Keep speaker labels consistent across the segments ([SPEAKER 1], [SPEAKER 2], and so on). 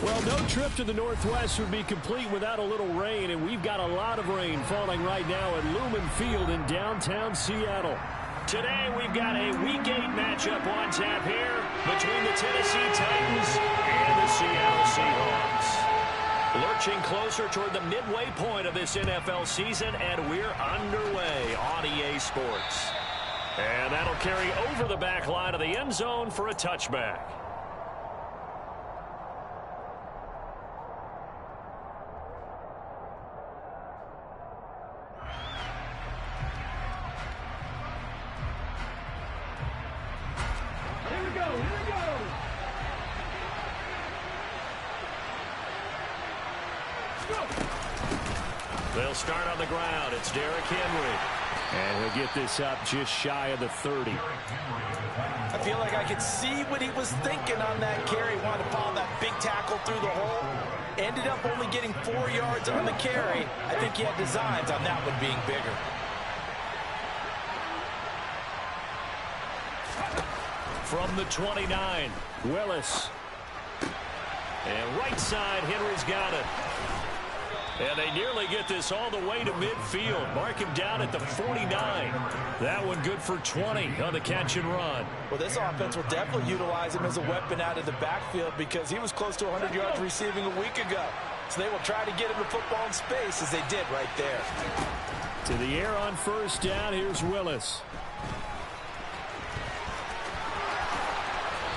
[SPEAKER 1] Well, no trip to the Northwest would be complete without a little rain, and we've got a lot of rain falling right now at Lumen Field in downtown Seattle. Today, we've got a Week 8 matchup on tap here between the Tennessee Titans and the Seattle Seahawks. Lurching closer toward the midway point of this NFL season, and we're underway on EA Sports. And that'll carry over the back line of the end zone for a touchback. They'll start on the ground. It's Derrick Henry. And he'll get this up just shy of the 30.
[SPEAKER 2] I feel like I could see what he was thinking on that carry. Wanted to follow that big tackle through the hole. Ended up only getting 4 yards on the carry. I think he had designs on that one being bigger.
[SPEAKER 1] From the 29, Willis. And right side, Henry's got it. And they nearly get this all the way to midfield. Mark him down at the 49. That one good for 20 on the catch and run.
[SPEAKER 2] Well, this offense will definitely utilize him as a weapon out of the backfield because he was close to 100 yards receiving a week ago. So they will try to get him the football in space as they did right there.
[SPEAKER 1] To the air on first down, here's Willis.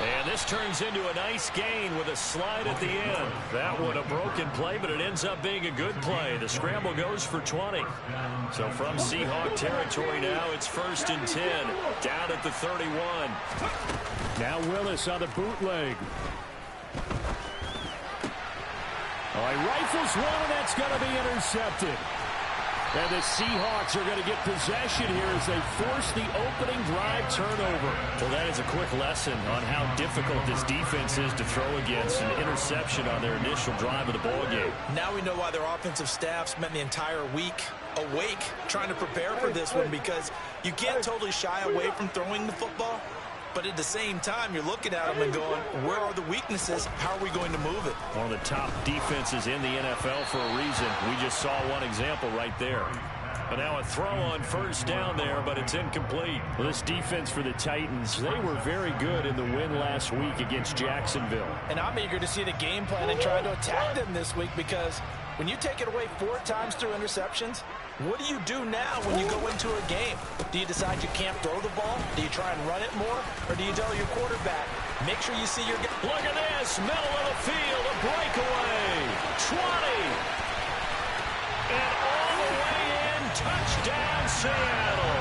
[SPEAKER 1] And this turns into a nice gain with a slide at the end. That one a broken play, but it ends up being a good play. The scramble goes for 20. So from Seahawk territory now, it's 1st and 10. Down at the 31. Now Willis on the bootleg. Oh, he rifles one, and that's going to be intercepted. And the Seahawks are going to get possession here as they force the opening drive turnover. Well, that is a quick lesson on how difficult this defense is to throw against. An interception on their initial drive of the ballgame.
[SPEAKER 2] Now we know why their offensive staff spent the entire week awake trying to prepare for this one, because you can't totally shy away from throwing the football. But at the same time, you're looking at them and going, where are the weaknesses? How are we going to move it?
[SPEAKER 1] One of the top defenses in the NFL for a reason. We just saw one example right there. But now a throw on first down there, but it's incomplete. Well, this defense for the Titans, they were very good in the win last week against Jacksonville.
[SPEAKER 2] And I'm eager to see the game plan and try to attack them this week, because when you take it away 4 times through interceptions, what do you do now when you go into a game? Do you decide you can't throw the ball? Do you try and run it more? Or do you tell your quarterback, make sure you see your guy?
[SPEAKER 1] Look at this, middle of the field, a breakaway. 20. And all the way in, touchdown Seattle.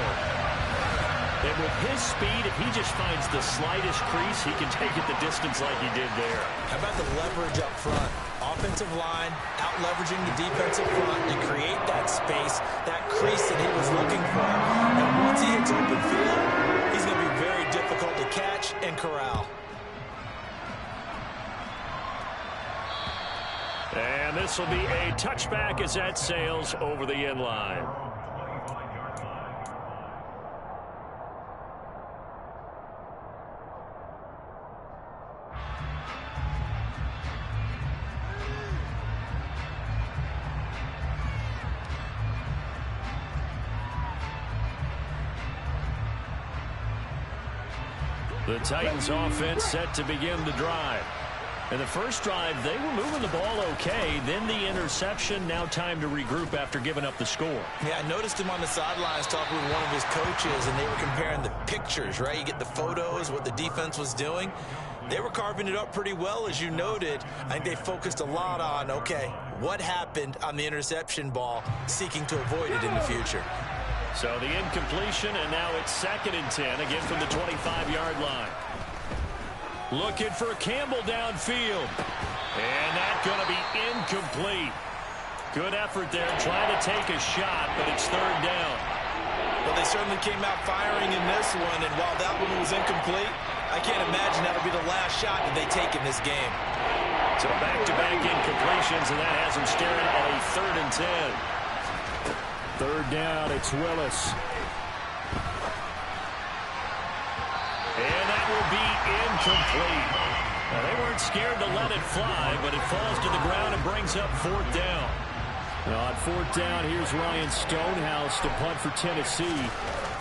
[SPEAKER 1] And with his speed, if he just finds the slightest crease, he can take it the distance like he did there.
[SPEAKER 2] How about the leverage up front? Offensive line out-leveraging the defensive front to create that space, that crease that he was looking for. And once he hits open field, he's going to be very difficult to catch and corral.
[SPEAKER 1] And this will be a touchback as that sails over the end line. The Titans offense set to begin the drive. In the first drive, they were moving the ball okay. Then the interception. Now time to regroup after giving up the score.
[SPEAKER 2] Yeah, I noticed him on the sidelines talking with one of his coaches, and they were comparing the pictures, right? You get the photos, what the defense was doing. They were carving it up pretty well, as you noted. I think they focused a lot on, okay, what happened on the interception ball, seeking to avoid it in the future.
[SPEAKER 1] So the incompletion, and now it's 2nd and 10, again from the 25-yard line. Looking for Campbell downfield. And that's going to be incomplete. Good effort there, trying to take a shot, but it's 3rd down.
[SPEAKER 2] Well, they certainly came out firing in this one, and while that one was incomplete, I can't imagine that'll be the last shot that they take in this game.
[SPEAKER 1] So back-to-back incompletions, and that has them staring at a 3rd and 10. 3rd down, it's Willis. And that will be incomplete. Well, they weren't scared to let it fly, but it falls to the ground and brings up 4th down. On 4th down, here's Ryan Stonehouse to punt for Tennessee.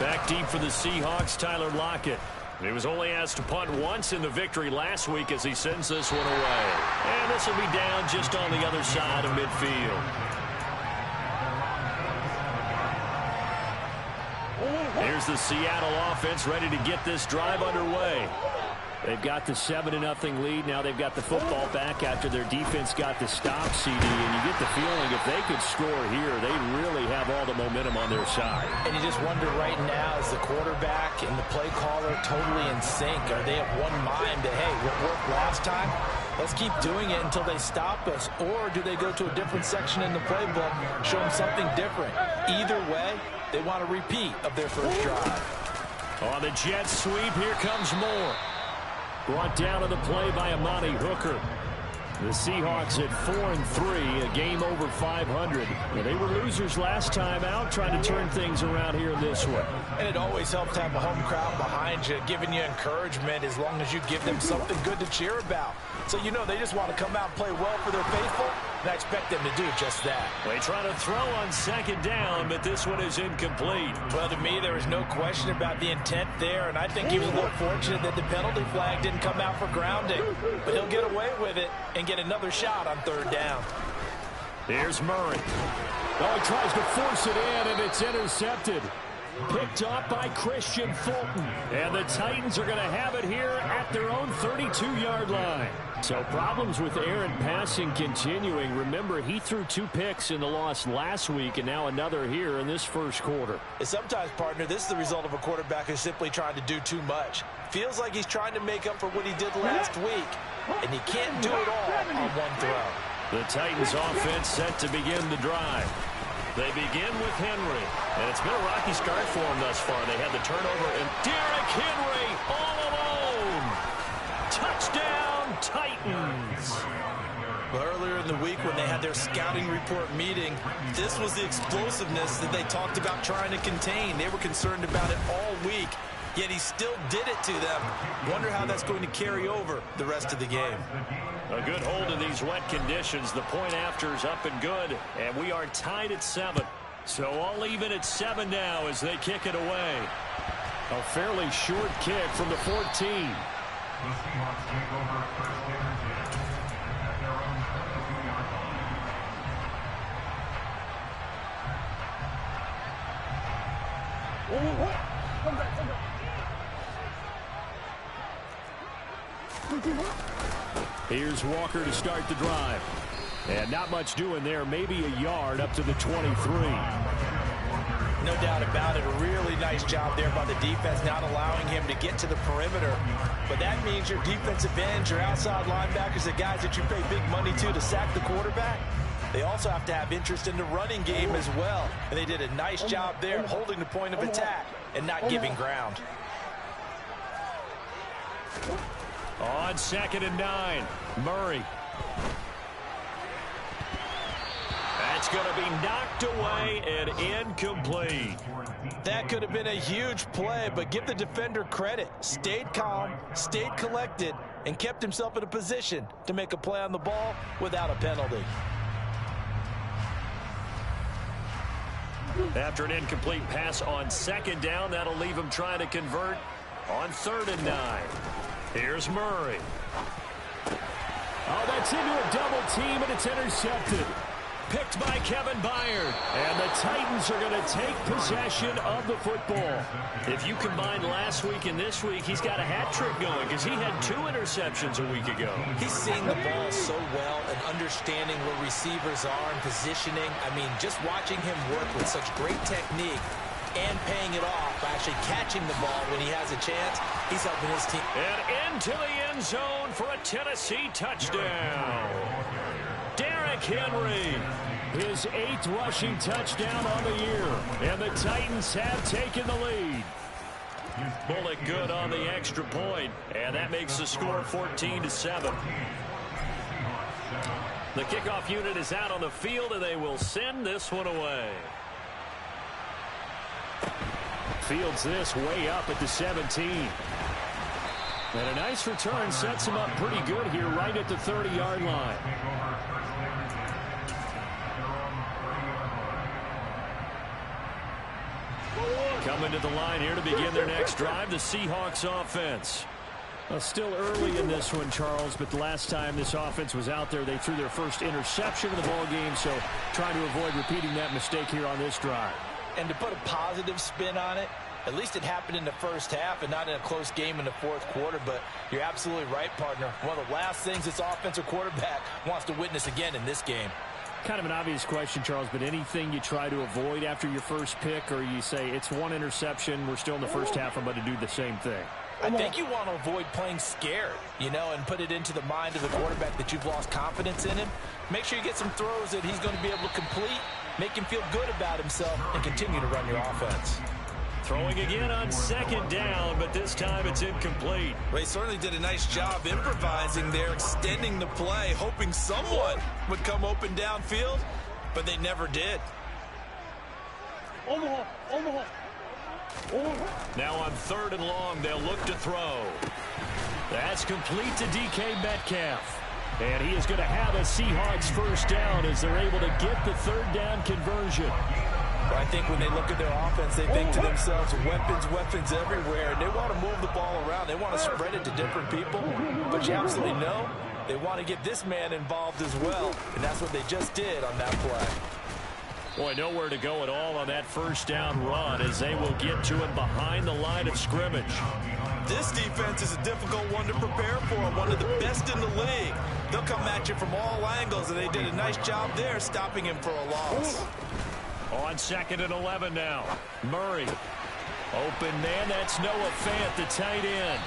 [SPEAKER 1] Back deep for the Seahawks, Tyler Lockett. He was only asked to punt once in the victory last week as he sends this one away. And this will be down just on the other side of midfield. Here's the Seattle offense ready to get this drive underway. They've got the 7-0 lead. Now they've got the football back after their defense got the stop, CD. And you get the feeling if they could score here, they really have all the momentum on their side.
[SPEAKER 2] And you just wonder right now, is the quarterback and the play caller totally in sync? Are they of one mind that, hey, what worked last time? Let's keep doing it until they stop us. Or do they go to a different section in the playbook, show them something different? Either way, they want a repeat of their first drive.
[SPEAKER 1] On the jet sweep, here comes Moore. Brought down to the play by Amani Hooker. The Seahawks at 4-3, a game over 500. Well, they were losers last time out, trying to turn things around here in this one.
[SPEAKER 2] And it always helps to have a home crowd behind you, giving you encouragement as long as you give them something good to cheer about. So, you know, they just want to come out and play well for their faithful, and I expect them to do just that.
[SPEAKER 1] They try to throw on 2nd down, but this one is incomplete.
[SPEAKER 2] Well, to me, there was no question about the intent there, and I think he was a little fortunate that the penalty flag didn't come out for grounding. But he'll get away with it and get another shot on 3rd down.
[SPEAKER 1] Here's Murray. Oh, he tries to force it in, and it's intercepted. Picked off by Christian Fulton. And the Titans are going to have it here at their own 32-yard line. So problems with Aaron passing continuing. Remember, he threw 2 picks in the loss last week, and now another here in this first quarter.
[SPEAKER 2] And sometimes, partner, this is the result of a quarterback who's simply trying to do too much. Feels like he's trying to make up for what he did last week, and he can't do it all on one throw.
[SPEAKER 1] The Titans offense set to begin the drive. They begin with Henry, and it's been a rocky start for him thus far. They had the turnover, and Derrick Henry all alone. Touchdown, Titans.
[SPEAKER 2] But earlier in the week when they had their scouting report meeting, this was the explosiveness that they talked about trying to contain. They were concerned about it all week, yet he still did it to them. Wonder how that's going to carry over the rest of the game.
[SPEAKER 1] A good hold in these wet conditions. The point after is up and good, and we are tied at 7. So all even at 7 now as they kick it away. A fairly short kick from the 14. Here's Walker to start the drive. And not much doing there. Maybe a yard up to the 23.
[SPEAKER 2] No doubt about it. A really nice job there by the defense, not allowing him to get to the perimeter. But that means your defensive ends, your outside linebackers, the guys that you pay big money to sack the quarterback, they also have to have interest in the running game as well. And they did a nice job there holding the point of attack and not giving ground.
[SPEAKER 1] On 2nd and 9, Murray. That's going to be knocked away and incomplete.
[SPEAKER 2] That could have been a huge play, but give the defender credit. Stayed calm, stayed collected, and kept himself in a position to make a play on the ball without a penalty.
[SPEAKER 1] After an incomplete pass on 2nd down, that'll leave him trying to convert on 3rd and 9. Here's Murray. Oh, that's into a double team, and it's intercepted. Picked by Kevin Byard. And the Titans are going to take possession of the football. If you combine last week and this week, he's got a hat trick going because he had 2 interceptions a week ago.
[SPEAKER 2] He's seeing the ball so well and understanding where receivers are and positioning. I mean, just watching him work with such great technique and paying it off by actually catching the ball when he has a chance, he's helping his team.
[SPEAKER 1] And into the end zone for a Tennessee touchdown. Derrick Henry, his 8th rushing touchdown on the year. And the Titans have taken the lead. Bullock good on the extra point, and that makes the score 14-7. The kickoff unit is out on the field, and they will send this one away. Fields this way up at the 17. And a nice return sets him up pretty good here right at the 30-yard line. Coming to the line here to begin their next drive, the Seahawks offense. Well, still early in this one, Charles, but the last time this offense was out there, they threw their first interception of the ball game, so trying to avoid repeating that mistake here on this drive.
[SPEAKER 2] And to put a positive spin on it, at least it happened in the first half and not in a close game in the fourth quarter, but you're absolutely right, partner. One of the last things this offensive quarterback wants to witness again in this game.
[SPEAKER 1] Kind of an obvious question, Charles, but anything you try to avoid after your first pick, or you say it's one interception, we're still in the first half, I'm going to do the same thing?
[SPEAKER 2] I think you want to avoid playing scared, you know, and put it into the mind of the quarterback that you've lost confidence in him. Make sure you get some throws that he's going to be able to complete, make him feel good about himself, and continue to run your offense.
[SPEAKER 1] Throwing again on second down, but this time it's incomplete.
[SPEAKER 2] Well, he certainly did a nice job improvising there, extending the play, hoping someone would come open downfield, but they never did.
[SPEAKER 1] Now on 3rd and long, they'll look to throw. That's complete to DK Metcalf. And he is going to have a Seahawks first down as they're able to get the 3rd down conversion.
[SPEAKER 2] I think when they look at their offense, they think to themselves, weapons everywhere. And they want to move the ball around. They want to spread it to different people. But you absolutely know they want to get this man involved as well. And that's what they just did on that play.
[SPEAKER 1] Boy, nowhere to go at all on that first down run as they will get to him behind the line of scrimmage.
[SPEAKER 2] This defense is a difficult one to prepare for, one of the best in the league. They'll come at you from all angles, and they did a nice job there stopping him for a loss.
[SPEAKER 1] On 2nd and 11 now. Murray. Open man, that's Noah Fant, the tight end.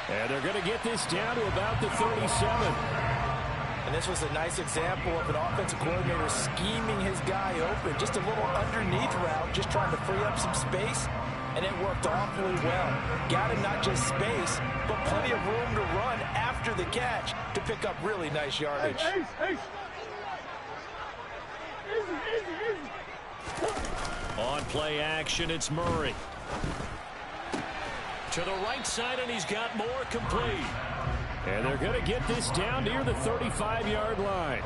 [SPEAKER 1] And they're going to get this down to about the 37.
[SPEAKER 2] And this was a nice example of an offensive coordinator scheming his guy open. Just a little underneath route, just trying to free up some space. And it worked awfully well. Got him not just space, but plenty of room to run after the catch to pick up really nice yardage.
[SPEAKER 1] On play action, it's Murray. To the right side, and he's got more complete. And they're going to get this down near the 35-yard line.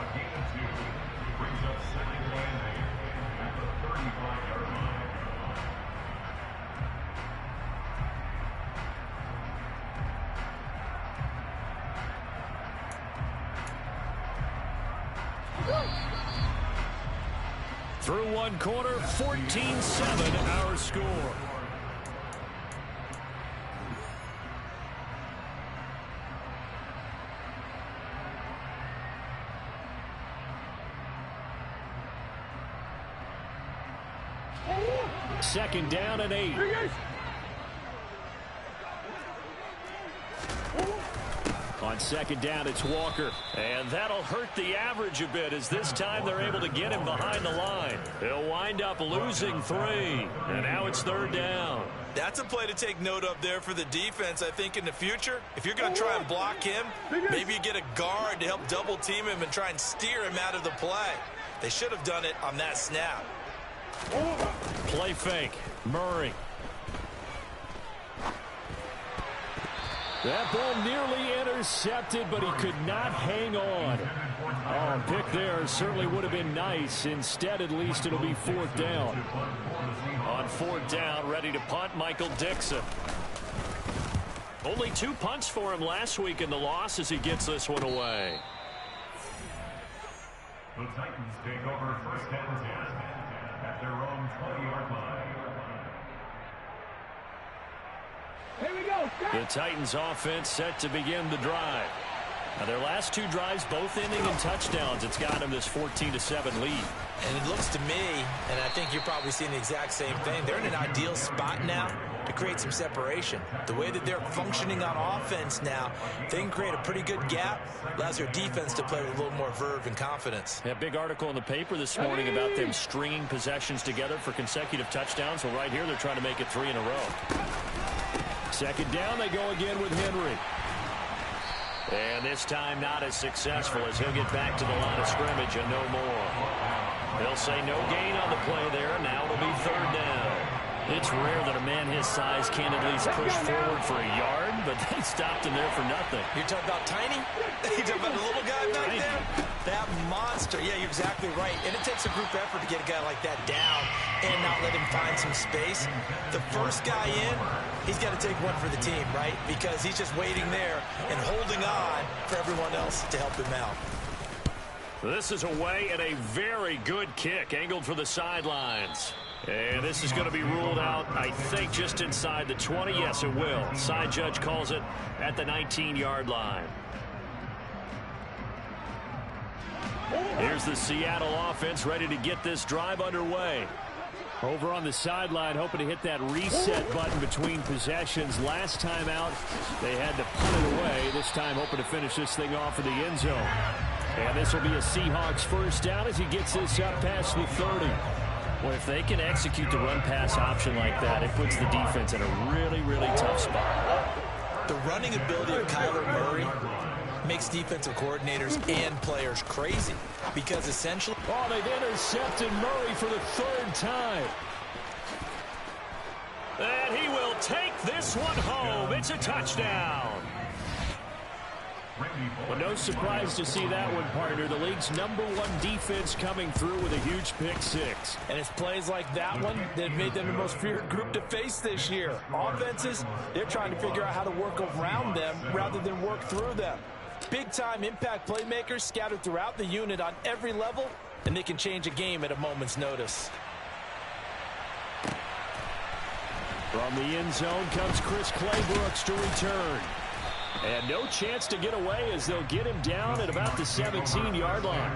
[SPEAKER 1] Through one quarter, 14-7 our score. Second down and 8. On second down, it's Walker. And that'll hurt the average a bit as this time they're able to get him behind the line. He'll wind up losing 3. And now it's 3rd down.
[SPEAKER 2] That's a play to take note of there for the defense. I think in the future, if you're going to try and block him, maybe you get a guard to help double team him and try and steer him out of the play. They should have done it on that snap.
[SPEAKER 1] Play fake. Murray. That ball nearly intercepted, but he could not hang on. Oh, pick there certainly would have been nice. Instead, at least, it'll be 4th down. On 4th down, ready to punt, Michael Dixon. Only 2 punts for him last week in the loss as he gets this one away.
[SPEAKER 3] The Titans take over 1st and 10 at their own 20-yard line.
[SPEAKER 1] The Titans offense set to begin the drive. Now their last 2 drives both ending in touchdowns. It's got them this 14-7 lead.
[SPEAKER 2] And it looks to me, and I think you're probably seeing the exact same thing, they're in an ideal spot now to create some separation. The way that they're functioning on offense now, they can create a pretty good gap, allows their defense to play with a little more verve and confidence.
[SPEAKER 1] Yeah, big article in the paper this morning about them stringing possessions together for consecutive touchdowns. Well, right here they're trying to make it 3 in a row. Second down, they go again with Henry. And this time not as successful as he'll get back to the line of scrimmage and no more. They'll say no gain on the play there. Now it'll be 3rd down. It's rare that a man his size can't at least push forward for a yard, but they stopped him there for nothing.
[SPEAKER 2] You're talking about tiny? You're talking about the little guy back there? That monster. Yeah, you're exactly right. And it takes a group effort to get a guy like that down and not let him find some space. The first guy in, he's got to take one for the team, right? Because he's just waiting there and holding on for everyone else to help him out.
[SPEAKER 1] This is away and a very good kick, angled for the sidelines. And this is going to be ruled out, I think, just inside the 20. Yes, it will. Side judge calls it at the 19-yard line. Here's the Seattle offense ready to get this drive underway. Over on the sideline, hoping to hit that reset button between possessions. Last time out, they had to punt it away. This time, hoping to finish this thing off in the end zone. And this will be a Seahawks first down as he gets this up past the 30. Well, if they can execute the run-pass option like that, it puts the defense in a really, really tough spot.
[SPEAKER 2] The running ability of Kyler Murray makes defensive coordinators and players crazy because essentially...
[SPEAKER 1] Oh, they've intercepted Murray for the third time. And he will take this one home. It's a touchdown. Well, no surprise to see that one, partner. The league's #1 defense coming through with a huge pick-6.
[SPEAKER 4] And it's plays like that one that made them the most feared group to face this year. Offenses, they're trying to figure out how to work around them rather than work through them. Big-time impact playmakers scattered throughout the unit on every level, and they can change a game at a moment's notice.
[SPEAKER 1] From the end zone comes Chris Claybrooks to return. And no chance to get away as they'll get him down at about the 17-yard line.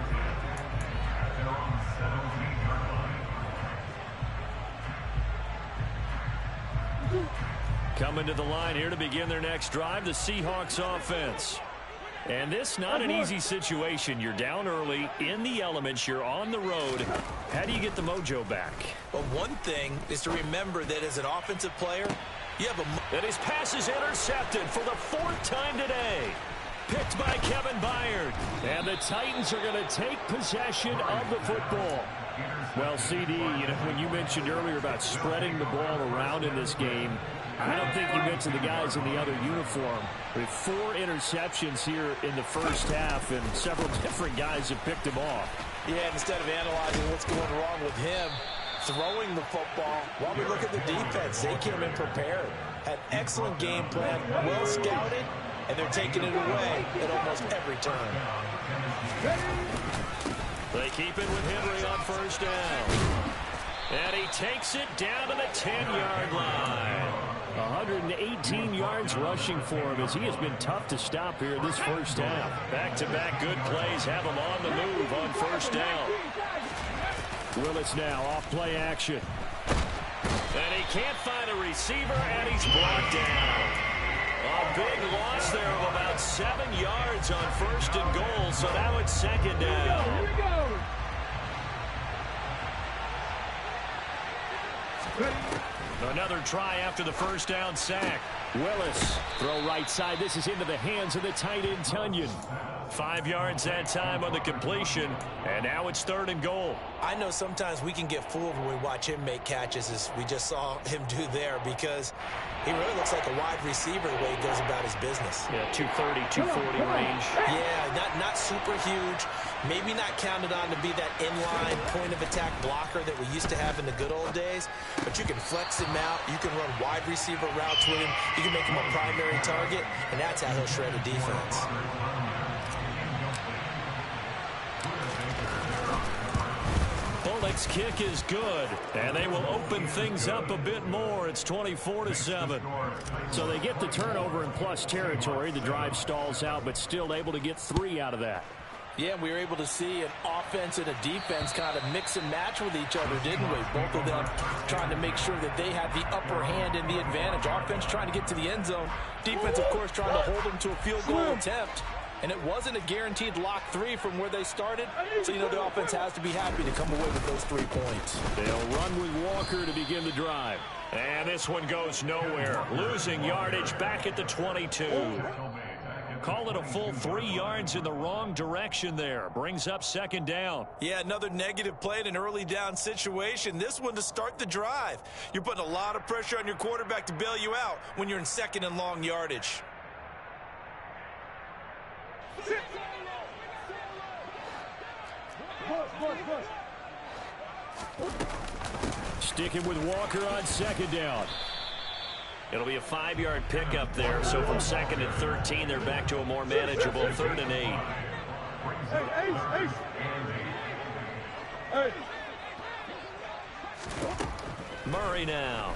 [SPEAKER 1] Coming to the line here to begin their next drive, the Seahawks offense. And this not an easy situation. You're down early, in the elements, you're on the road. How do you get the mojo back?
[SPEAKER 2] Well, one thing is to remember that as an offensive player, you have a...
[SPEAKER 1] And his pass is intercepted for the 4th time today. Picked by Kevin Byard. And the Titans are going to take possession of the football. Well, CD, when you mentioned earlier about spreading the ball around in this game, I don't think you mentioned the guys in the other uniform. We have 4 interceptions here in the first half, and several different guys have picked him off.
[SPEAKER 4] Yeah, instead of analyzing what's going wrong with him, throwing the football, while we look at the defense, they came in prepared, had excellent game plan, well scouted, and they're taking it away at almost every turn.
[SPEAKER 1] They keep it with Henry on first down. And he takes it down to the 10-yard line. 118 yards rushing for him as he has been tough to stop here this first half. Back-to-back good plays have him on the move on first down. Willis now off play action. And he can't find a receiver, and he's brought down. A big loss there of about 7 yards on first and goal, so now it's second down.
[SPEAKER 5] Here we go.
[SPEAKER 1] Another try after the first down sack. Willis, throw right side. This is into the hands of the tight end, Tunyon. 5 yards that time on the completion, and now it's 3rd and goal.
[SPEAKER 2] I know sometimes we can get fooled when we watch him make catches, as we just saw him do there, because he really looks like a wide receiver the way he goes about his business.
[SPEAKER 1] Yeah, 230, 240 range.
[SPEAKER 2] Yeah, not super huge. Maybe not counted on to be that inline point-of-attack blocker that we used to have in the good old days, but you can flex him out. You can run wide receiver routes with him. You can make him a primary target, and that's how he'll shred a defense.
[SPEAKER 1] Bullock's kick is good, and they will open things up a bit more. It's 24-7. So they get the turnover in plus territory. The drive stalls out, but still able to get 3 out of that.
[SPEAKER 4] Yeah, we were able to see an offense and a defense kind of mix and match with each other, didn't we? Both of them trying to make sure that they have the upper hand and the advantage. Offense trying to get to the end zone. Defense, of course, trying to hold them to a field goal attempt. And it wasn't a guaranteed lock 3 from where they started. So, the offense has to be happy to come away with those 3 points.
[SPEAKER 1] They'll run with Walker to begin the drive. And this one goes nowhere. Losing yardage back at the 22. Call it a full 3 yards in the wrong direction there. Brings up second down.
[SPEAKER 2] Yeah, another negative play in an early down situation. This one to start the drive. You're putting a lot of pressure on your quarterback to bail you out when you're in second and long yardage.
[SPEAKER 1] Sticking with Walker on second down. It'll be a 5-yard pickup there. So from second and 13, they're back to a more manageable 3rd and 8. Murray now.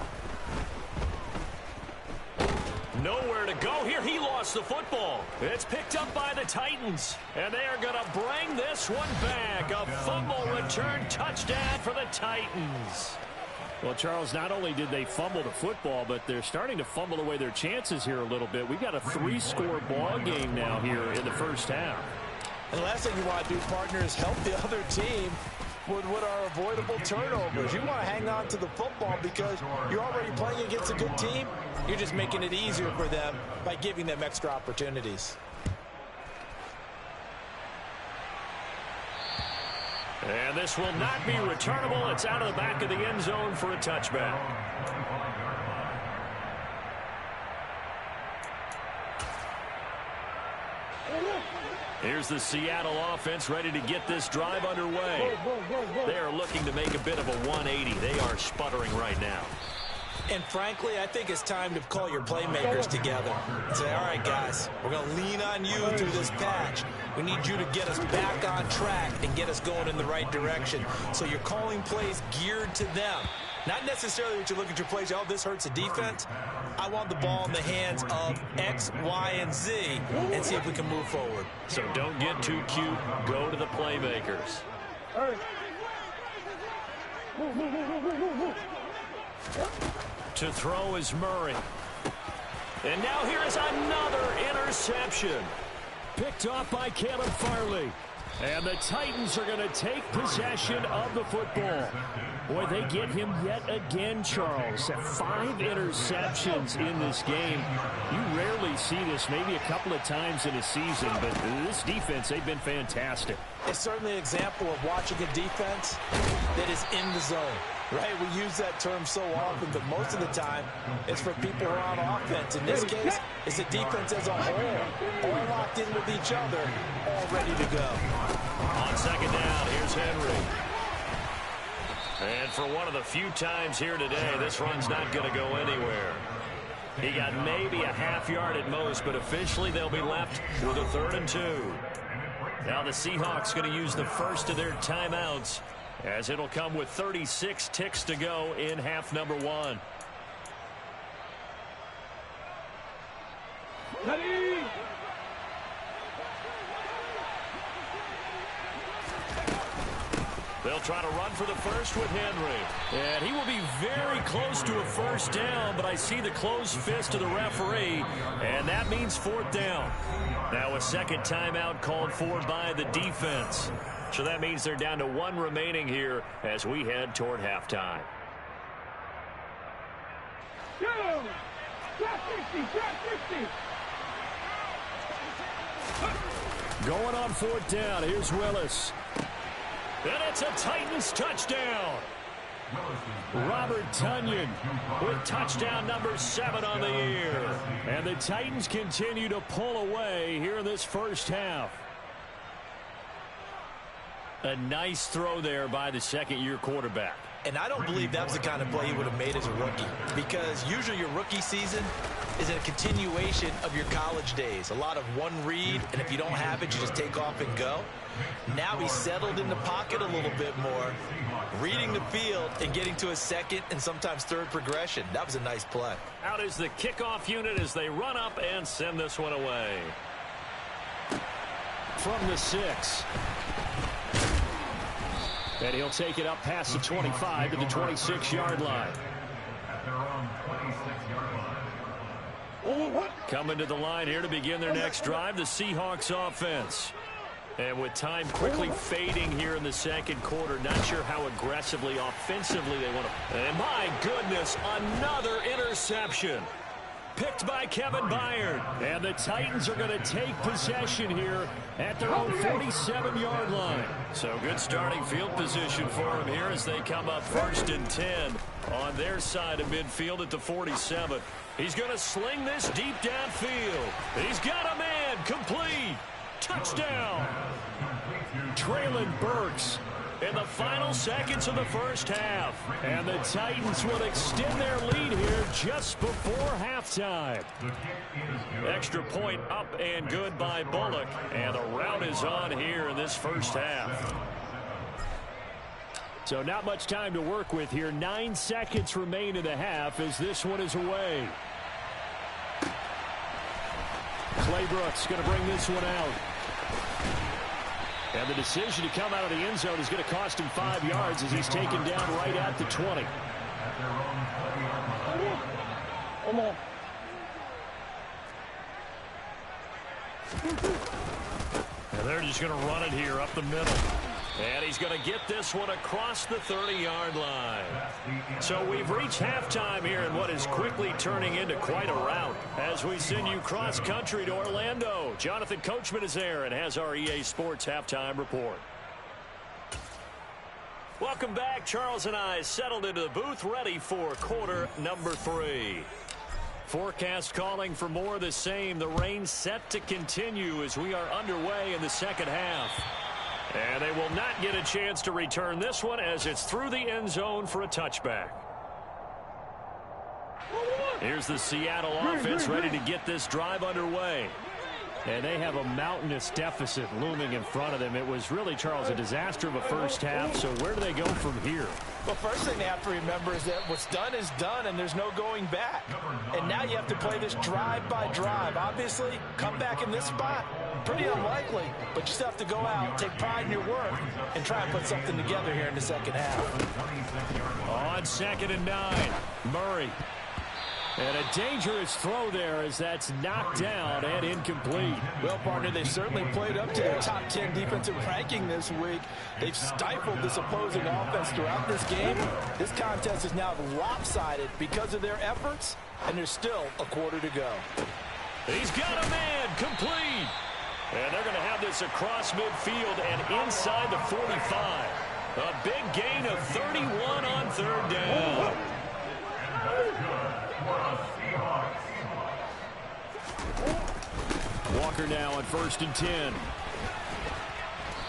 [SPEAKER 1] Nowhere to go here. He lost the football. It's picked up by the Titans. And they are going to bring this one back. A fumble return touchdown for the Titans. Well, Charles, not only did they fumble the football, but they're starting to fumble away their chances here a little bit. We've got a 3-score ball game now here in the first half.
[SPEAKER 4] And the last thing you want to do, partner, is help the other team with what are avoidable turnovers. You want to hang on to the football because you're already playing against a good team. You're just making it easier for them by giving them extra opportunities.
[SPEAKER 1] And this will not be returnable. It's out of the back of the end zone for a touchback. Here's the Seattle offense ready to get this drive underway. They are looking to make a bit of a 180. They are sputtering right now.
[SPEAKER 2] And frankly, I think it's time to call your playmakers together and say, all right, guys, we're going to lean on you through this patch. We need you to get us back on track and get us going in the right direction. So you're calling plays geared to them. Not necessarily that you look at your plays, oh, this hurts the defense. I want the ball in the hands of X, Y, and Z and see if we can move forward.
[SPEAKER 1] So don't get too cute. Go to the playmakers. To throw is Murray. And now here is another interception. Picked off by Caleb Farley. And the Titans are going to take possession of the football. Boy, they get him yet again, Charles. 5 interceptions in this game. You rarely see this, maybe a couple of times in a season, but this defense, they've been fantastic.
[SPEAKER 4] It's certainly an example of watching a defense that is in the zone. Right, we use that term so often, but most of the time, it's for people who are on offense. In this case, it's the defense as a whole, all locked in with each other, all ready to go.
[SPEAKER 1] On second down, here's Henry. And for one of the few times here today, this run's not going to go anywhere. He got maybe a half yard at most, but officially they'll be left with a 3rd and 2. Now the Seahawks going to use the first of their timeouts, as it'll come with 36 ticks to go in half number 1. They'll try to run for the first with Henry. And he will be very close to a first down, but I see the closed fist of the referee, and that means 4th down. Now a second timeout called for by the defense. So that means they're down to 1 remaining here as we head toward halftime. Going on 4th down. Here's Willis. And it's a Titans touchdown. Robert Tonyan with touchdown number 7 on the year. And the Titans continue to pull away here in this first half. A nice throw there by the second-year quarterback.
[SPEAKER 2] And I don't believe that was the kind of play he would have made as a rookie, because usually your rookie season is a continuation of your college days. A lot of one read, and if you don't have it, you just take off and go. Now he's settled in the pocket a little bit more, reading the field and getting to a second and sometimes third progression. That was a nice play.
[SPEAKER 1] Out is the kickoff unit as they run up and send this one away. From the 6. And he'll take it up past the 25 to the 26-yard line. Coming to the line here to begin their next drive, the Seahawks offense. And with time quickly fading here in the second quarter, not sure how aggressively, offensively they want to. And my goodness, another interception. Picked by Kevin Byard. And the Titans are going to take possession here at their own 47-yard line. So good starting field position for them here as they come up 1st and 10 on their side of midfield at the 47. He's going to sling this deep downfield. He's got a man. Complete. Touchdown. Traylon Burks in the final seconds of the first half. And the Titans will extend their lead here just before halftime. Extra point up and good by Bullock. And the route is on here in this first half. So not much time to work with here. 9 seconds remain in the half as this one is away. Clay Brooks going to bring this one out. And the decision to come out of the end zone is going to cost him 5 yards as he's taken down right at the 20. And they're just going to run it here up the middle. And he's going to get this one across the 30-yard line. So we've reached halftime here in what is quickly turning into quite a rout. As we send you cross-country to Orlando, Jonathan Coachman is there and has our EA Sports Halftime Report. Welcome back. Charles and I settled into the booth ready for quarter number 3. Forecast calling for more of the same. The rain set to continue as we are underway in the second half. And they will not get a chance to return this one as it's through the end zone for a touchback. Here's the Seattle offense ready to get this drive underway. And they have a mountainous deficit looming in front of them. It was really, Charles, a disaster of a first half. So where do they go from here?
[SPEAKER 4] Well, first thing they have to remember is that what's done is done, and there's no going back. And now you have to play this drive by drive. Obviously, come back in this spot, pretty unlikely. But you still have to go out, take pride in your work, and try and put something together here in the second half.
[SPEAKER 1] On 2nd and 9, Murray. And a dangerous throw there as that's knocked down and incomplete.
[SPEAKER 4] Well, partner, they've certainly played up to their top 10 defensive ranking this week. They've stifled this opposing offense throughout this game. This contest is now lopsided because of their efforts, and there's still a quarter to go.
[SPEAKER 1] He's got a man. Complete. And they're going to have this across midfield and inside the 45. A big gain of 31 on 3rd down. Walker now on 1st and 10.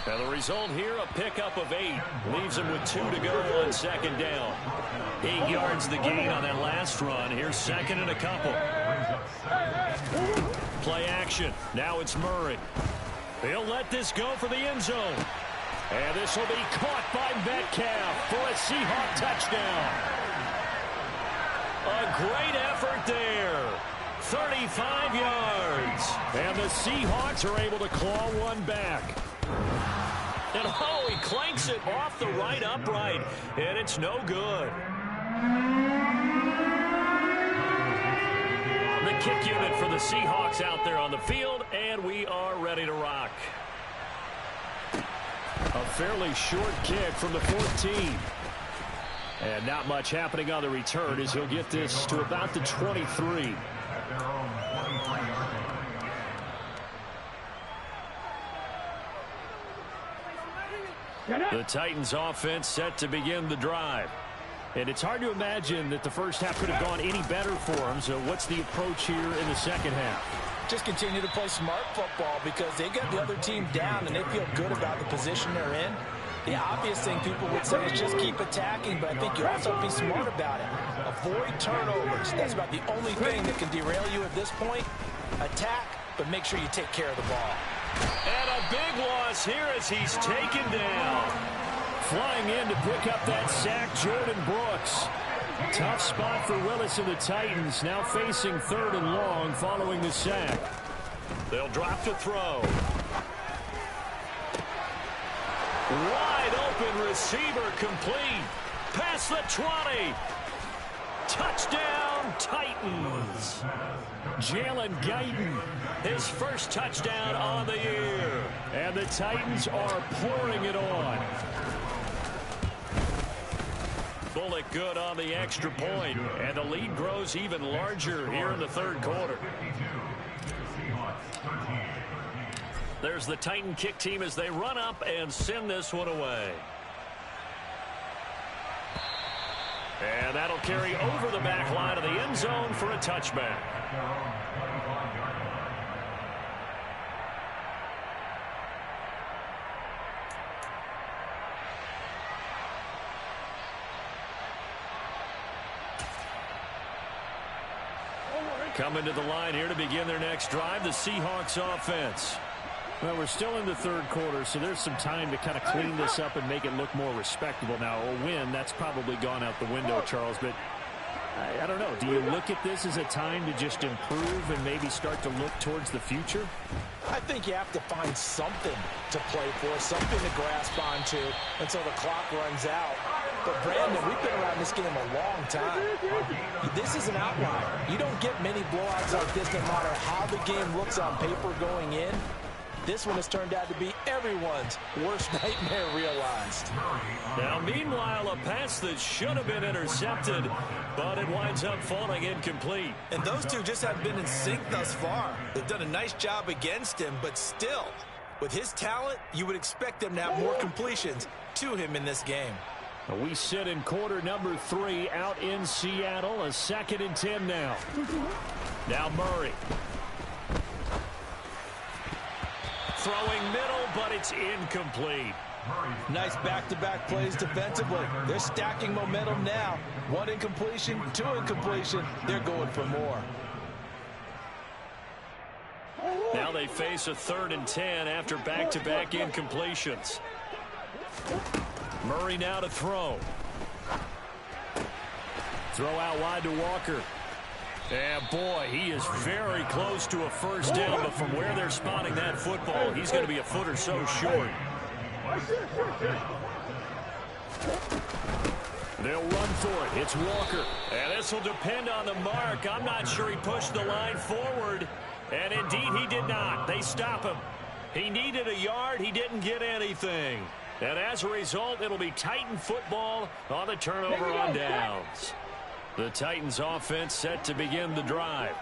[SPEAKER 1] And the result here, a pickup of 8. Leaves him with 2 to go on 2nd down. 8 yards the gain on that last run. Here's 2nd and a couple. Play action. Now it's Murray. He'll let this go for the end zone. And this will be caught by Metcalf for a Seahawk touchdown. A great effort there. 35 yards. And the Seahawks are able to claw one back. And oh, he clanks it off the right upright. And it's no good. The kick unit for the Seahawks out there on the field. And we are ready to rock. A fairly short kick from the 14. And not much happening on the return as he'll get this to about the 23. The Titans offense set to begin the drive. And it's hard to imagine that the first half could have gone any better for them. So what's the approach here in the second half?
[SPEAKER 4] Just continue to play smart football because they got the other team down and they feel good about the position they're in. The obvious thing people would say is just keep attacking, but I think you also have to be smart about it. Avoid turnovers. That's about the only thing that can derail you at this point. Attack, but make sure you take care of the ball.
[SPEAKER 1] And a big loss here as he's taken down. Flying in to pick up that sack, Jordan Brooks. Tough spot for Willis and the Titans, now facing 3rd and long following the sack. They'll drop to throw. Wide open receiver complete. Past the 20. Touchdown, Titans. Jalen Guyton, his first touchdown on the year. And the Titans are pouring it on. pull it good on the extra point, and the lead grows even larger here in the third quarter. There's the Titan kick team as they run up and send this one away. And that'll carry over the back line of the end zone for a touchback. Coming to the line here to begin their next drive, the Seahawks offense. Well, we're still in the third quarter, so there's some time to kind of clean this up and make it look more respectable. Now, a win, that's probably gone out the window, Charles, but I don't know. Do you look at this as a time to just improve and maybe start to look towards the future?
[SPEAKER 4] I think you have to find something to play for, something to grasp onto until the clock runs out. But, Brandon, we've been around this game a long time. This is an outlier. You don't get many blowouts like this no matter how the game looks on paper going in. This one has turned out to be everyone's worst nightmare realized.
[SPEAKER 1] Now, meanwhile, a pass that should have been intercepted, but it winds up falling incomplete.
[SPEAKER 2] And those two just haven't been in sync thus far. They've done a nice job against him, but still, with his talent, you would expect them to have more completions to him in this game.
[SPEAKER 1] We sit in quarter number 3 out in Seattle. A 2nd and 10 now. Now Murray. Throwing middle, but it's incomplete.
[SPEAKER 4] Nice back-to-back plays defensively. They're stacking momentum now. 1 incompletion, 2 incompletion. They're going for more.
[SPEAKER 1] Now they face a 3rd and 10 after back-to-back incompletions. Murray now to throw. Throw out wide to Walker. And boy, he is very close to a first down, but from where they're spotting that football, he's going to be a foot or so short. They'll run for it. It's Walker. And this will depend on the mark. I'm not sure he pushed the line forward. And indeed, he did not. They stop him. He needed a yard. He didn't get anything. And as a result, it'll be Titan football on the turnover on downs. The Titans offense set to begin the drive.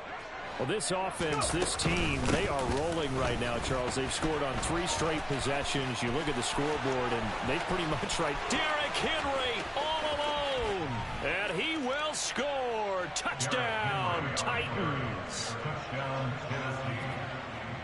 [SPEAKER 1] Well, this offense, this team, they are rolling right now, Charles. They've scored on 3 straight possessions. You look at the scoreboard, and they pretty much Derrick Henry all alone. And he will score. Touchdown, Titans.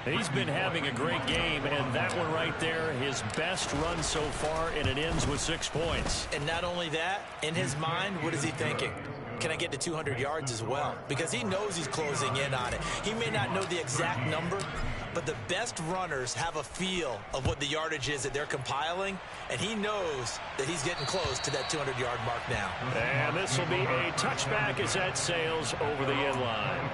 [SPEAKER 1] He's been having a great game, and that one right there, his best run so far, and it ends with 6 points.
[SPEAKER 2] And not only that, in his mind, what is he thinking? Can I get to 200 yards as well? Because he knows he's closing in on it. He may not know the exact number, but the best runners have a feel of what the yardage is that they're compiling, and he knows that he's getting close to that 200-yard mark now.
[SPEAKER 1] And this will be a touchback as that sails over the end line.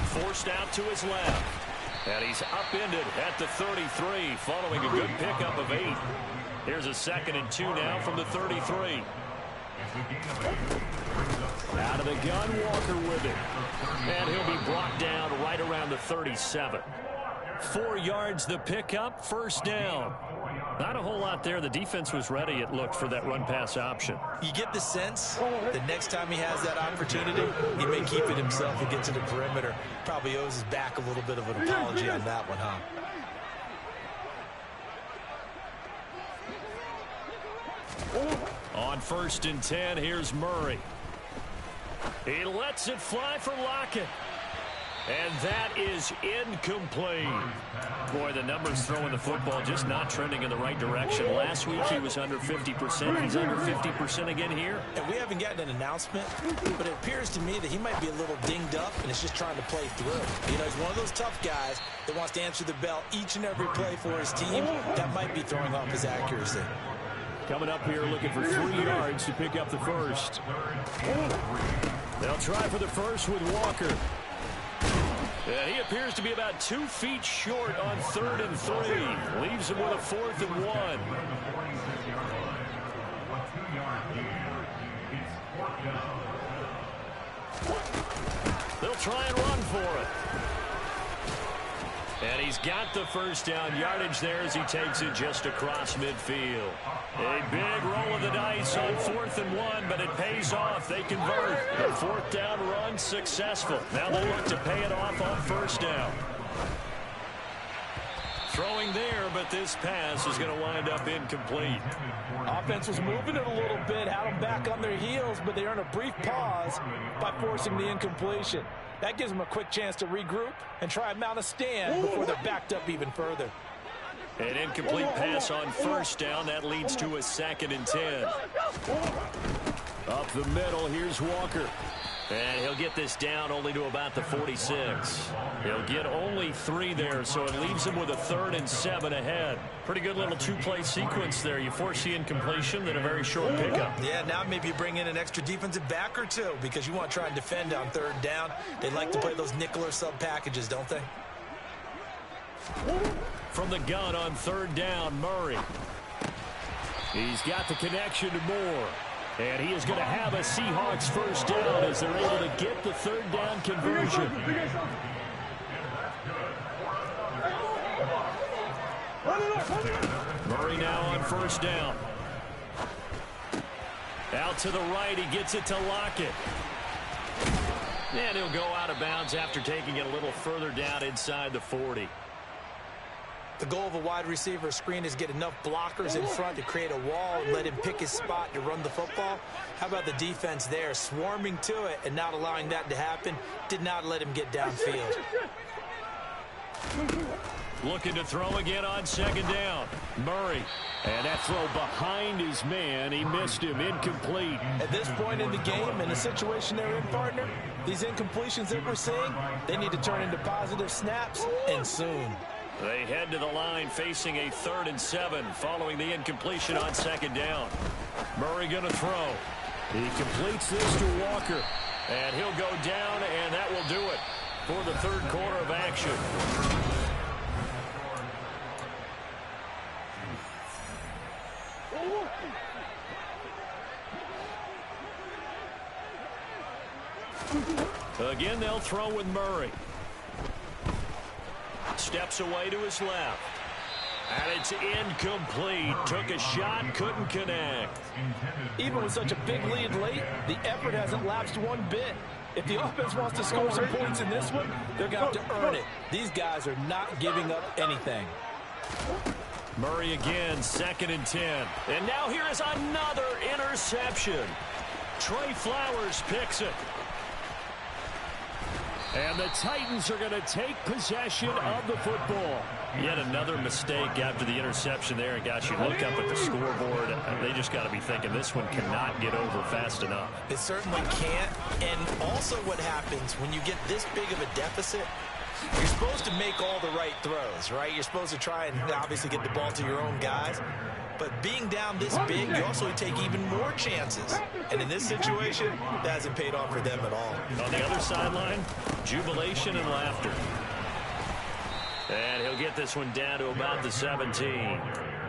[SPEAKER 1] Forced out to his left. And he's upended at the 33 following a good pickup of 8. Here's a 2nd and 2 now from the 33. Out of the gun, Walker with it. And he'll be brought down right around the 37. 4 yards the pickup, first down. Not a whole lot there. The defense was ready, it looked, for that run-pass option.
[SPEAKER 2] You get the sense that next time he has that opportunity, he may keep it himself and get to the perimeter. Probably owes his back a little bit of an apology on that one, huh?
[SPEAKER 1] On 1st and 10, here's Murray. He lets it fly for Lockett. And that is incomplete. Boy, the numbers throwing the football just not trending in the right direction. Last week he was under 50%. He's under 50% again here.
[SPEAKER 2] And we haven't gotten an announcement, but it appears to me that he might be a little dinged up and is just trying to play through. You know, he's one of those tough guys that wants to answer the bell each and every play for his team. That might be throwing off his accuracy.
[SPEAKER 1] Coming up here looking for 3 yards to pick up the first. They'll try for the first with Walker. And he appears to be about 2 feet short on 3rd and 3. Leaves him with a 4th and 1. They'll try and run for it. And he's got the first down yardage there as he takes it just across midfield. A big roll of the dice on 4th and 1, but it pays off. They convert. The 4th down run successful. Now they look to pay it off on 1st down. Throwing there, but this pass is going to wind up incomplete.
[SPEAKER 4] Offense was moving it a little bit, had them back on their heels, but they earned a brief pause by forcing the incompletion. That gives them a quick chance to regroup and try and mount a stand before they're backed up even further.
[SPEAKER 1] An incomplete pass on 1st down. That leads to a 2nd and 10. Up the middle, here's Walker. And he'll get this down only to about the 46. He'll get only 3 there, so it leaves him with a 3rd and 7 ahead. Pretty good little 2-play sequence there. You force the incompletion, then a very short pickup.
[SPEAKER 2] Yeah, now maybe you bring in an extra defensive back or two because you want to try and defend on 3rd down. They like to play those nickel or sub packages, don't they?
[SPEAKER 1] From the gun on 3rd down, Murray. He's got the connection to Moore. And he is going to have a Seahawks first down as they're able to get the 3rd down conversion. Murray now on 1st down. Out to the right, he gets it to Lockett. And he'll go out of bounds after taking it a little further down inside the 40.
[SPEAKER 2] The goal of a wide receiver screen is get enough blockers in front to create a wall and let him pick his spot to run the football. How about the defense there, swarming to it and not allowing that to happen? Did not let him get downfield.
[SPEAKER 1] Looking to throw again on 2nd down. Murray. And that throw behind his man. He missed him. Incomplete.
[SPEAKER 4] At this point in the game, in the situation they're in, partner, these incompletions that we're seeing, they need to turn into positive snaps, and soon.
[SPEAKER 1] They head to the line facing a 3rd and 7 following the incompletion on 2nd down. Murray going to throw. He completes this to Walker. And he'll go down, and that will do it for the 3rd quarter of action. Again, they'll throw with Murray. Steps away to his left. And it's incomplete. Took a shot, couldn't connect.
[SPEAKER 4] Even with such a big lead late, the effort hasn't lapsed one bit. If the offense wants to score some points in this one, they're going to have to earn it. These guys are not giving up anything.
[SPEAKER 1] Murray again, 2nd and 10. And now here is another interception. Trey Flowers picks it. And the Titans are going to take possession of the football. Yet another mistake after the interception there. And gosh, you look up at the scoreboard, they just got to be thinking this one cannot get over fast enough.
[SPEAKER 2] It certainly can't. And also what happens when you get this big of a deficit, you're supposed to make all the right throws, right? You're supposed to try and obviously get the ball to your own guys. But being down this big, you also take even more chances. And in this situation, that hasn't paid off for them at all.
[SPEAKER 1] On the other sideline, jubilation and laughter. And he'll get this one down to about the 17.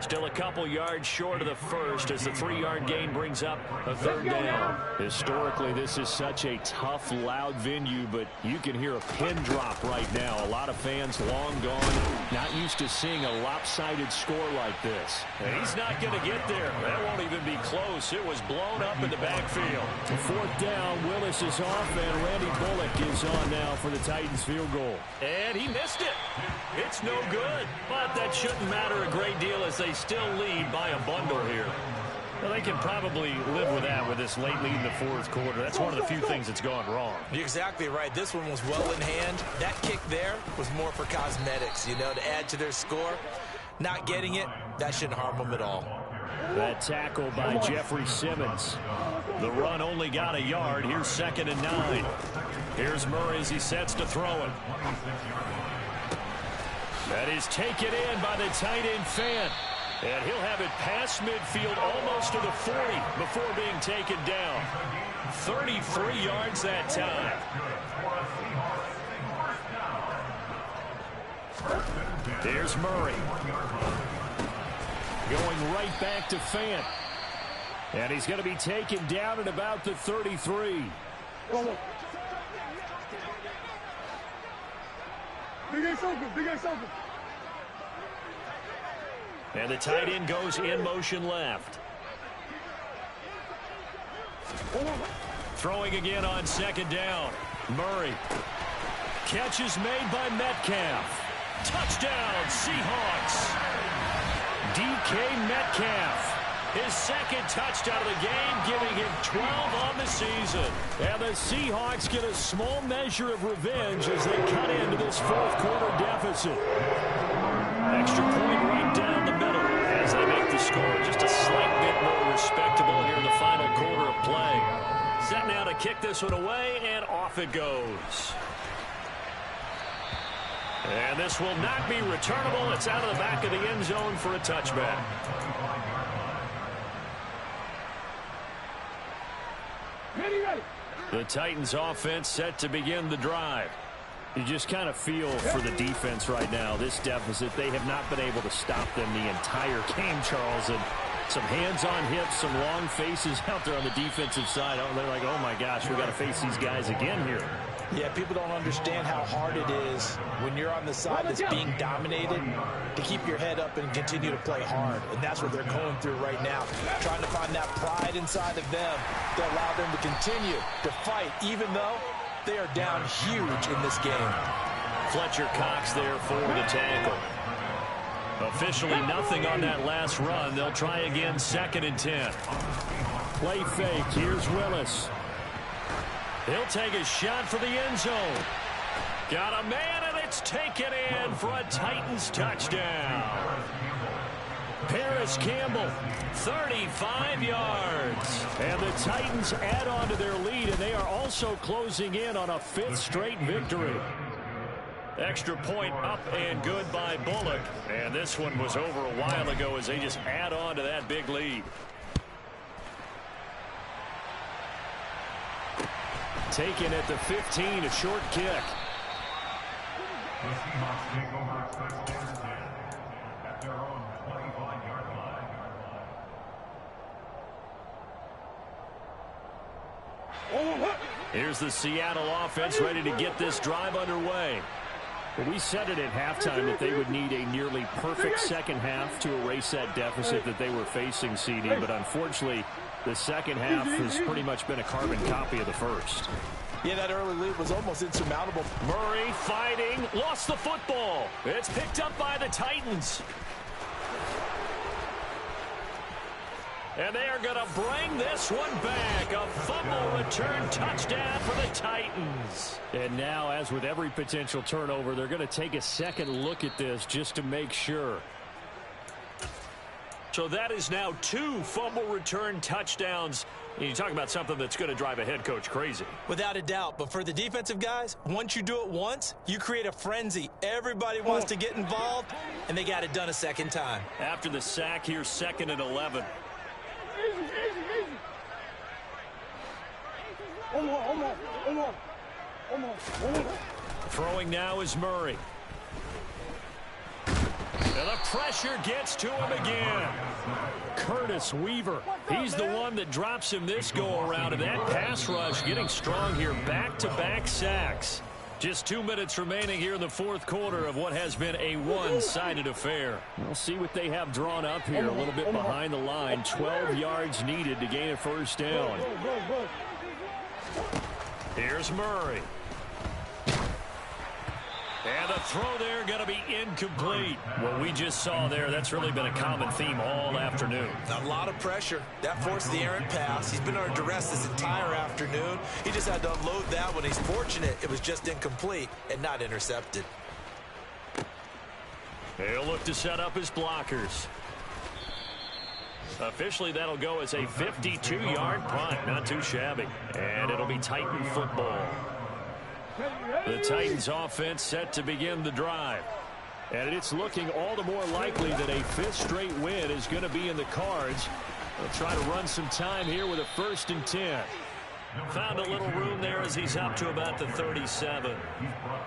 [SPEAKER 1] Still a couple yards short of the first as the 3-yard gain brings up a 3rd down. Historically, this is such a tough, loud venue, but you can hear a pin drop right now. A lot of fans long gone, not used to seeing a lopsided score like this. And he's not going to get there. That won't even be close. It was blown up in the backfield. 4th down, Willis is off, and Randy Bullock is on now for the Titans field goal. And he missed it. It's no good, but that shouldn't matter a great deal as they still lead by a bundle here. Well, they can probably live with that with this late lead in the 4th quarter. That's one of the few things that's gone wrong.
[SPEAKER 2] You're exactly right. This one was well in hand. That kick there was more for cosmetics, you know, to add to their score. Not getting it, that shouldn't harm them at all.
[SPEAKER 1] That tackle by Jeffrey Simmons. The run only got a yard. Here's 2nd and 9. Here's Murray as he sets to throw it. That is taken in by the tight end Fant. And he'll have it past midfield almost to the 40 before being taken down. 33 yards that time. There's Murray. Going right back to Fant. And he's going to be taken down at about the 33.
[SPEAKER 5] Big Ace open, Big Ace open.
[SPEAKER 1] And the tight end goes in motion left. Throwing again on second down. Murray. Catch is made by Metcalf. Touchdown, Seahawks. DK Metcalf. His second touchdown of the game, giving him 12 on the season. And the Seahawks get a small measure of revenge as they cut into this fourth quarter deficit. Extra point right down the middle as they make the score just a slight bit more respectable here in the final quarter of play. Set now to kick this one away, and off it goes. And this will not be returnable. It's out of the back of the end zone for a touchback. The Titans offense set to begin the drive. You just kind of feel for the defense right now. This deficit, they have not been able to stop them the entire game, Charles. And some hands on hips, some long faces out there on the defensive side. Oh, they're like, oh my gosh, we got to face these guys again here.
[SPEAKER 4] Yeah, people don't understand how hard it is when you're on the side that's being dominated to keep your head up and continue to play hard. And that's what they're going through right now, trying to find that pride inside of them to allow them to continue to fight, even though they are down huge in this game.
[SPEAKER 1] Fletcher Cox there for the tackle. Officially nothing on that last run. They'll try again, 2nd and 10. Play fake. Here's Willis. He'll take a shot for the end zone. Got a man, and it's taken in for a Titans touchdown. Paris Campbell, 35 yards. And the Titans add on to their lead, and they are also closing in on a 5th straight victory. Extra point up and good by Bullock. And this one was over a while ago as they just add on to that big lead. Taken at the 15, a short kick.
[SPEAKER 3] The Seahawks take over first down and 10 at their own 25-yard line.
[SPEAKER 1] Here's the Seattle offense ready to get this drive underway. We said it at halftime that they would need a nearly perfect second half to erase that deficit that they were facing, CD, but unfortunately, the second half has pretty much been a carbon copy of the first.
[SPEAKER 4] Yeah, that early lead was almost insurmountable.
[SPEAKER 1] Murray fighting, lost the football. It's picked up by the Titans. And they are going to bring this one back. A fumble return touchdown for the Titans. And now, as with every potential turnover, they're going to take a second look at this just to make sure. So that is now 2 fumble return touchdowns. And you talk about something that's going to drive a head coach crazy.
[SPEAKER 2] Without a doubt. But for the defensive guys, once you do it once, you create a frenzy. Everybody wants to get involved, and they got it done a second time.
[SPEAKER 1] After the sack, here's 2nd and 11. Throwing now is Murray. And the pressure gets to him again. Curtis Weaver. He's the one that drops him this go-around. And that pass rush getting strong here. Back-to-back sacks. Just 2 minutes remaining here in the fourth quarter of what has been a one-sided affair. We'll see what they have drawn up here. A little bit behind the line. 12 yards needed to gain a first down. Here's Murray. And the throw there going to be incomplete. What we just saw there, that's really been a common theme all afternoon.
[SPEAKER 2] A lot of pressure. That forced the errant pass. He's been under duress this entire afternoon. He just had to unload that one. He's fortunate it was just incomplete and not intercepted.
[SPEAKER 1] He'll look to set up his blockers. Officially, that'll go as a 52-yard punt. Not too shabby. And it'll be Titan football. The Titans offense set to begin the drive. And it's looking all the more likely that a 5th straight win is going to be in the cards. They'll try to run some time here with a 1st and 10. Found a little room there as he's up to about the 37.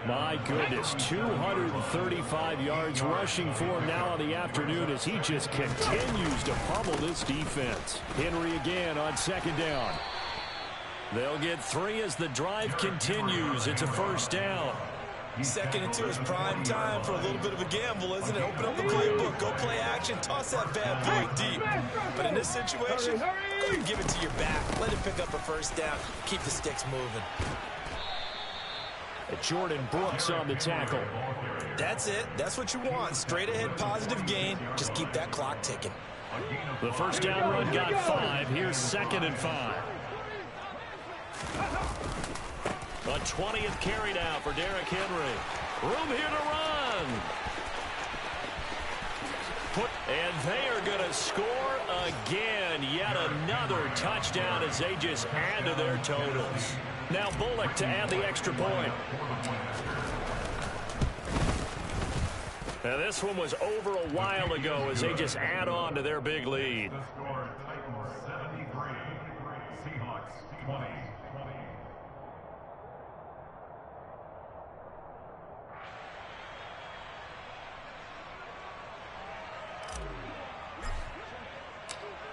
[SPEAKER 1] My goodness, 235 yards rushing for him now on the afternoon as he just continues to pummel this defense. Henry again on second down. They'll get 3 as the drive continues. It's a first down.
[SPEAKER 2] Second and 2 is prime time for a little bit of a gamble, isn't it? Open up the playbook, go play action, toss that bad boy deep. But in this situation, go ahead and give it to your back. Let it pick up a first down. Keep the sticks moving.
[SPEAKER 1] Jordan Brooks on the tackle.
[SPEAKER 2] That's it. That's what you want. Straight ahead positive gain. Just keep that clock ticking.
[SPEAKER 1] The first down run got 5. Here's 2nd and 5. A 20th carry now for Derrick Henry. Room here to run. And they are going to score again. Yet another touchdown as they just add to their totals. Now Bullock to add the extra point. Now this one was over a while ago as they just add on to their big lead.
[SPEAKER 3] The score, Titans 73, Seahawks 20.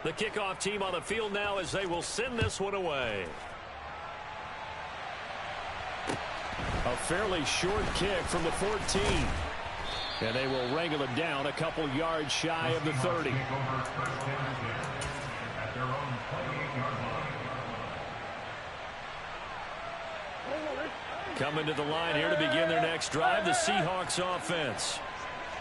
[SPEAKER 1] The kickoff team on the field now as they will send this one away. A fairly short kick from the 14. And they will wrangle it down a couple yards shy of the 30. Coming to the line here to begin their next drive, the Seahawks offense.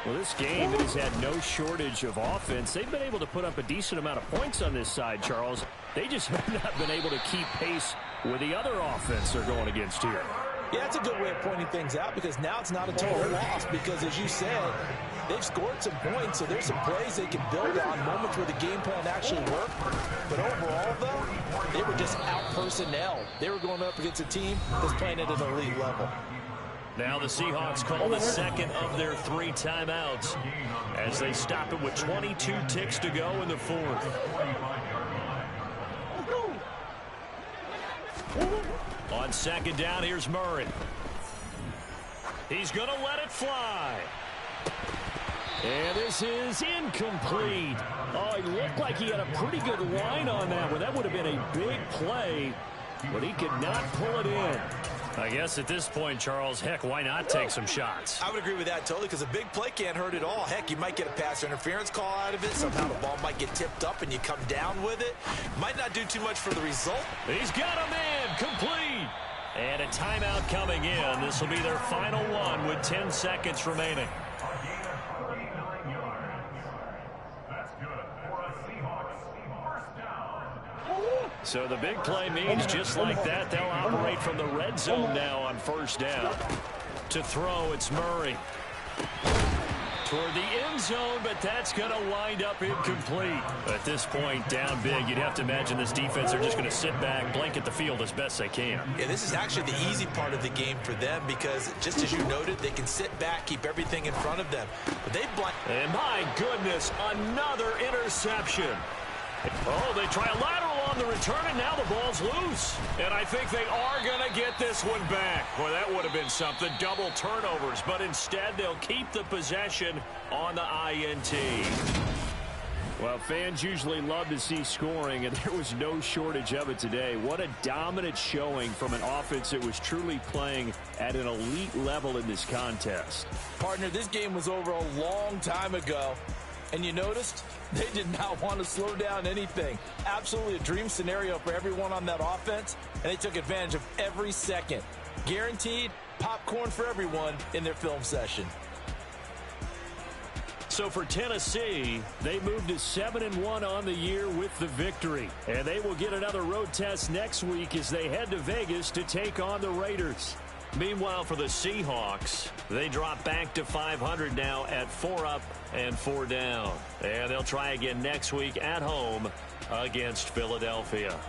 [SPEAKER 1] Well, this game has had no shortage of offense. They've been able to put up a decent amount of points on this side, Charles. They just have not been able to keep pace with the other offense they're going against here.
[SPEAKER 4] Yeah, that's a good way of pointing things out because now it's not a total loss because, as you said, they've scored some points, so there's some plays they can build on, moments where the game plan actually worked. But overall, though, they were just out-personnel. They were going up against a team that's playing at an elite level.
[SPEAKER 1] Now the Seahawks call the second of their 3 timeouts as they stop it with 22 ticks to go in the 4th. On second down, here's Murray. He's going to let it fly. And this is incomplete. Oh, he looked like he had a pretty good line on that one. That would have been a big play, but he could not pull it in. I guess at this point, Charles, heck, why not take some shots?
[SPEAKER 2] I would agree with that totally because a big play can't hurt at all. Heck, you might get a pass interference call out of it. Somehow the ball might get tipped up and you come down with it. Might not do too much for the result.
[SPEAKER 1] He's got a man complete. And a timeout coming in. This will be their final one with 10 seconds remaining. So the big play means just like that, they'll operate from the red zone now on first down. To throw, it's Murray. Toward the end zone, but that's going to wind up incomplete. At this point, down big, you'd have to imagine this defense are just going to sit back, blanket the field as best they can.
[SPEAKER 2] Yeah, this is actually the easy part of the game for them because, just as you noted, they can sit back, keep everything in front of them. But they
[SPEAKER 1] and my goodness, another interception. Oh, they try a lateral on the return, and now the ball's loose. And I think they are going to get this one back. Boy, that would have been something. Double turnovers, but instead they'll keep the possession on the INT. Well, fans usually love to see scoring, and there was no shortage of it today. What a dominant showing from an offense that was truly playing at an elite level in this contest.
[SPEAKER 4] Partner, this game was over a long time ago. And you noticed they did not want to slow down anything. Absolutely a dream scenario for everyone on that offense, and they took advantage of every second. Guaranteed popcorn for everyone in their film session.
[SPEAKER 1] So for Tennessee, they moved to 7-1 on the year with the victory. And they will get another road test next week as they head to Vegas to take on the Raiders. Meanwhile, for the Seahawks, they drop back to 500 now at 4 up and 4 down. And they'll try again next week at home against Philadelphia.